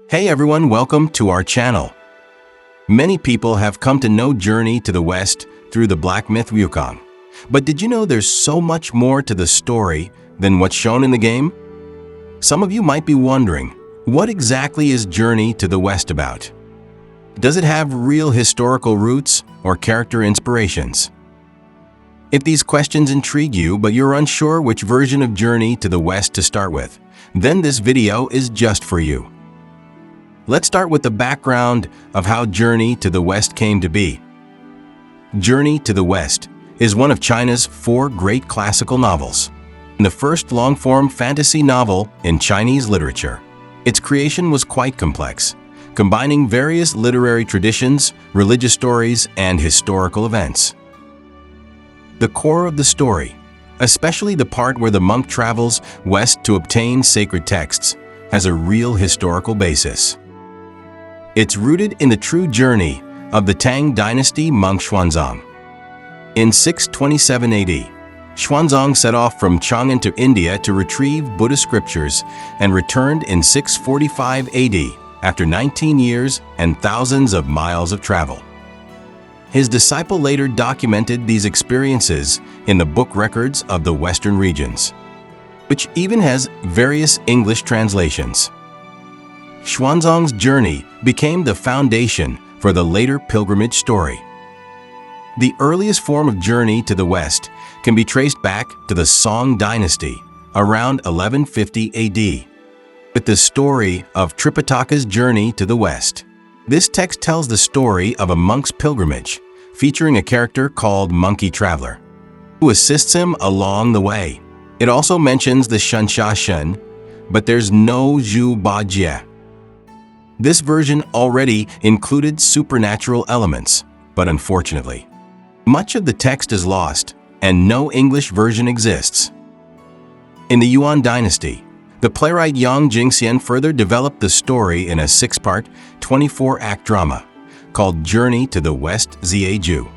Hey everyone, welcome to our channel. Many people have come to know Journey to the West through the Black myth Wukong. But did you know there's so much more to the story than what's shown in the game? Some of you might be wondering, what exactly is Journey to the West about? Does it have real historical roots or character inspirations? If these questions intrigue you but you're unsure which version of Journey to the West to start with, then this video is just for you. Let's start with the background of how Journey to the West came to be. Journey to the West is one of China's 4 great classical novels, the first long-form fantasy novel in Chinese literature. Its creation was quite complex, combining various literary traditions, religious stories, and historical events. The core of the story, especially the part where the monk travels west to obtain sacred texts, has a real historical basis. It's rooted in the true journey of the Tang dynasty monk Xuanzang. In 627 AD, Xuanzang set off from Chang'an to India to retrieve Buddhist scriptures and returned in 645 AD after 19 years and thousands of miles of travel. His disciple later documented these experiences in the book records of the Western regions, which even has various English translations. Xuanzang's journey became the foundation for the later pilgrimage story. The earliest form of Journey to the West can be traced back to the Song dynasty around 1150 AD, with the story of Tripitaka's journey to the West. This text tells the story of a monk's pilgrimage, featuring a character called Monkey Traveler, who assists him along the way. It also mentions the Shen, but there's no Zhu Bajie. This version already included supernatural elements, but unfortunately, much of the text is lost and no English version exists. In the Yuan dynasty, the playwright Yang Jingxian further developed the story in a 6-part, 24-act drama called Journey to the West Zhu.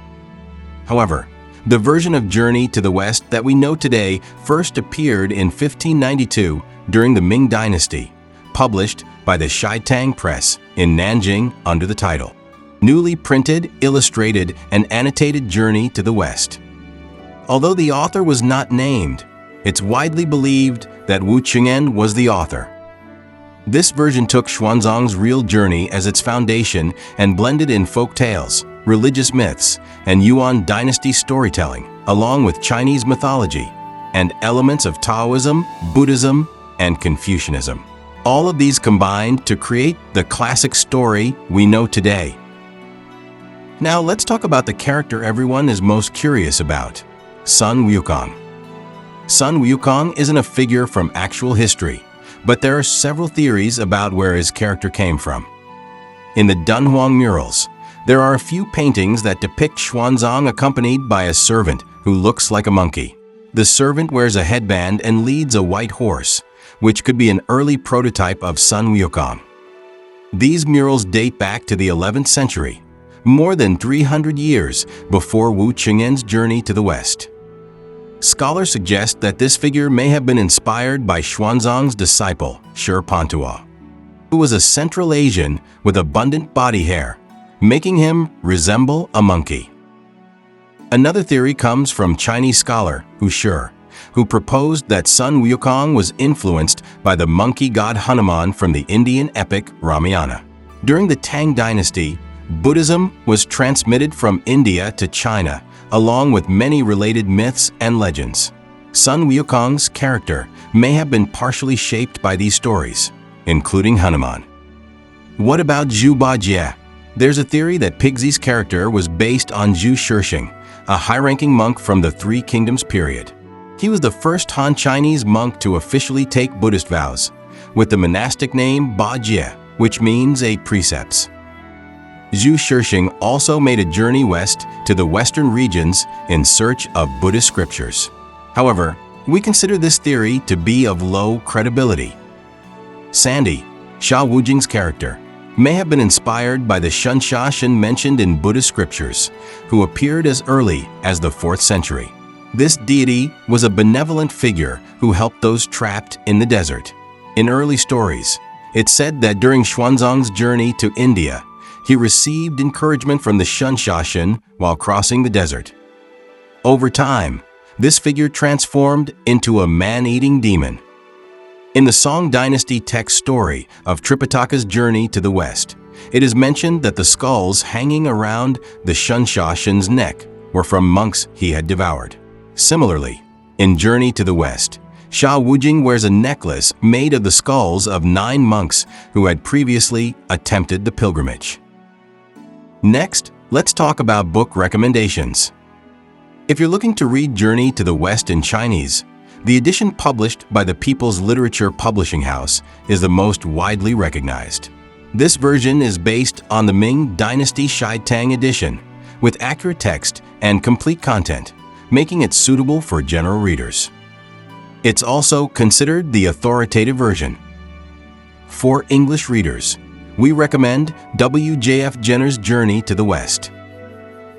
However, the version of Journey to the West that we know today first appeared in 1592 during the Ming Dynasty, published by the Shitang Press in Nanjing under the title Newly Printed, Illustrated, and Annotated Journey to the West. Although the author was not named, it's widely believed that Wu Qing'an was the author. This version took Xuanzang's real journey as its foundation and blended in folk tales, religious myths, and Yuan dynasty storytelling, along with Chinese mythology and elements of Taoism, Buddhism, and Confucianism. All of these combined to create the classic story we know today. Now let's talk about the character everyone is most curious about, Sun Wukong. Sun Wukong isn't a figure from actual history, but there are several theories about where his character came from. In the Dunhuang murals, there are a few paintings that depict Xuanzang accompanied by a servant who looks like a monkey. The servant wears a headband and leads a white horse, which could be an early prototype of Sun Wukong. These murals date back to the 11th century, more than 300 years before Wu Qing'an's journey to the West. Scholars suggest that this figure may have been inspired by Xuanzang's disciple, Shi Pantua, who was a Central Asian with abundant body hair, making him resemble a monkey. Another theory comes from Chinese scholar Hu Shi, who proposed that Sun Wukong was influenced by the monkey god Hanuman from the Indian epic Ramayana. During the Tang dynasty, Buddhism was transmitted from India to China, along with many related myths and legends. Sun Wukong's character may have been partially shaped by these stories, including Hanuman. What about Zhu Bajie? There's a theory that Pigsy's character was based on Zhu Shishing, a high-ranking monk from the Three Kingdoms period. He was the first Han Chinese monk to officially take Buddhist vows, with the monastic name Bajie, which means a precepts. Zhu Shishing also made a journey west to the western regions in search of Buddhist scriptures. However, we consider this theory to be of low credibility. Sandy, Sha Wujing's character, may have been inspired by the Sha mentioned in Buddhist scriptures, who appeared as early as the 4th century. This deity was a benevolent figure who helped those trapped in the desert. In early stories, It's said that during Xuanzang's journey to India, he received encouragement from the Shen while crossing the desert. Over time, this figure transformed into a man-eating demon. In the Song Dynasty text story of Tripitaka's journey to the west, it is mentioned that the skulls hanging around the Shen's neck were from monks he had devoured. Similarly, in Journey to the West, Sha Wujing wears a necklace made of the skulls of 9 monks who had previously attempted the pilgrimage. Next, let's talk about book recommendations. If you're looking to read Journey to the West in Chinese, the edition published by the People's Literature Publishing House is the most widely recognized. This version is based on the Ming Dynasty Shitang edition, with accurate text and complete content, making it suitable for general readers. It's also considered the authoritative version. For English readers, we recommend W.J.F. Jenner's Journey to the West.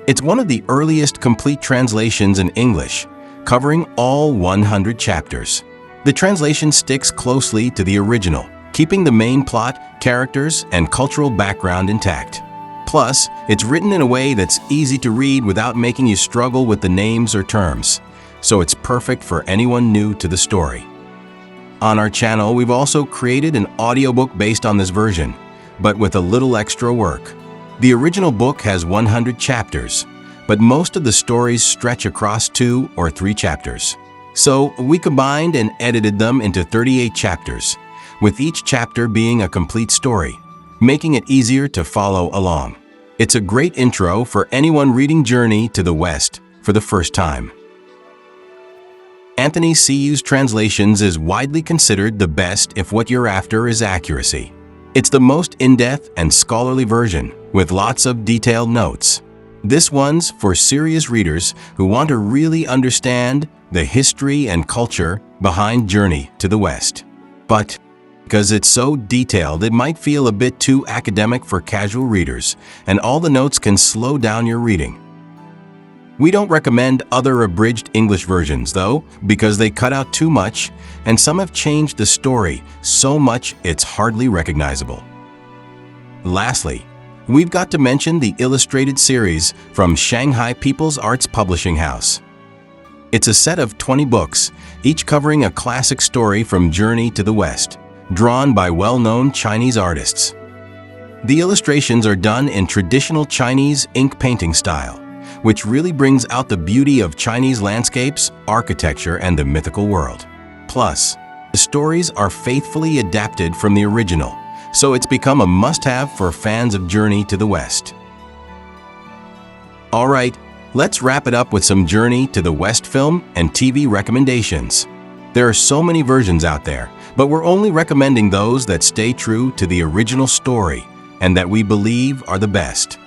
It's one of the earliest complete translations in English, covering all 100 chapters. The translation sticks closely to the original, keeping the main plot, characters, and cultural background intact. Plus, it's written in a way that's easy to read without making you struggle with the names or terms, so it's perfect for anyone new to the story. On our channel, we've also created an audiobook based on this version, but with a little extra work. The original book has 100 chapters, but most of the stories stretch across 2 or 3 chapters. So we combined and edited them into 38 chapters, with each chapter being a complete story, making it easier to follow along. It's a great intro for anyone reading Journey to the West for the first time. Anthony Siu's translations is widely considered the best if what you're after is accuracy. It's the most in-depth and scholarly version, with lots of detailed notes. This one's for serious readers who want to really understand the history and culture behind Journey to the West. But because it's so detailed, it might feel a bit too academic for casual readers, and all the notes can slow down your reading. We don't recommend other abridged English versions, though, because they cut out too much, and some have changed the story so much it's hardly recognizable. Lastly, we've got to mention the illustrated series from Shanghai People's Arts Publishing House. It's a set of 20 books, each covering a classic story from Journey to the West, drawn by well-known Chinese artists. The illustrations are done in traditional Chinese ink painting style, which really brings out the beauty of Chinese landscapes, architecture, and the mythical world. Plus, the stories are faithfully adapted from the original, so it's become a must-have for fans of Journey to the West. Alright, let's wrap it up with some Journey to the West film and TV recommendations. There are so many versions out there, but we're only recommending those that stay true to the original story and that we believe are the best.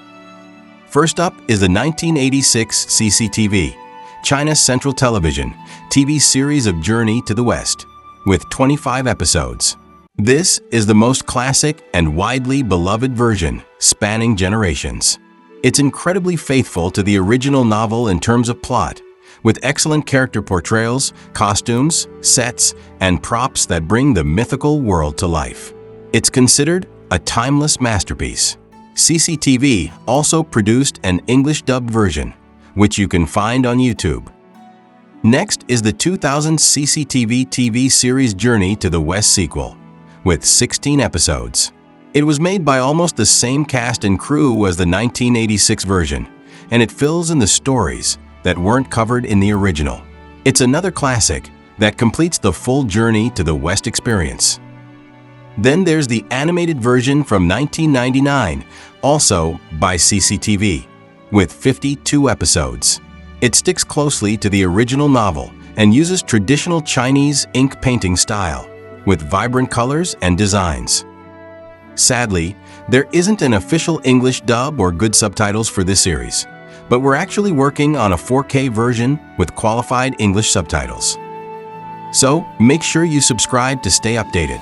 First up is the 1986 CCTV, China's Central Television, TV series of Journey to the West, with 25 episodes. This is the most classic and widely beloved version, spanning generations. It's incredibly faithful to the original novel in terms of plot, with excellent character portrayals, costumes, sets, and props that bring the mythical world to life. It's considered a timeless masterpiece. CCTV also produced an English-dubbed version, which you can find on YouTube. Next is the 2000 CCTV TV series Journey to the West sequel, with 16 episodes. It was made by almost the same cast and crew as the 1986 version, and it fills in the stories that weren't covered in the original. It's another classic that completes the full Journey to the West experience. Then there's the animated version from 1999, also by CCTV, with 52 episodes. It sticks closely to the original novel and uses traditional Chinese ink painting style, with vibrant colors and designs. Sadly, there isn't an official English dub or good subtitles for this series, but we're actually working on a 4K version with qualified English subtitles. So make sure you subscribe to stay updated.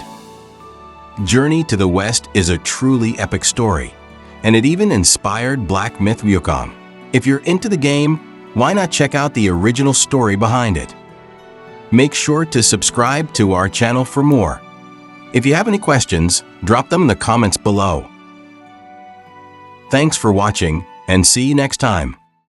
Journey to the West is a truly epic story, and it even inspired Blacksmith Wukong. If you're into the game, why not check out the original story behind it? Make sure to subscribe to our channel for more. If you have any questions, drop them in the comments below. Thanks for watching, and see you next time.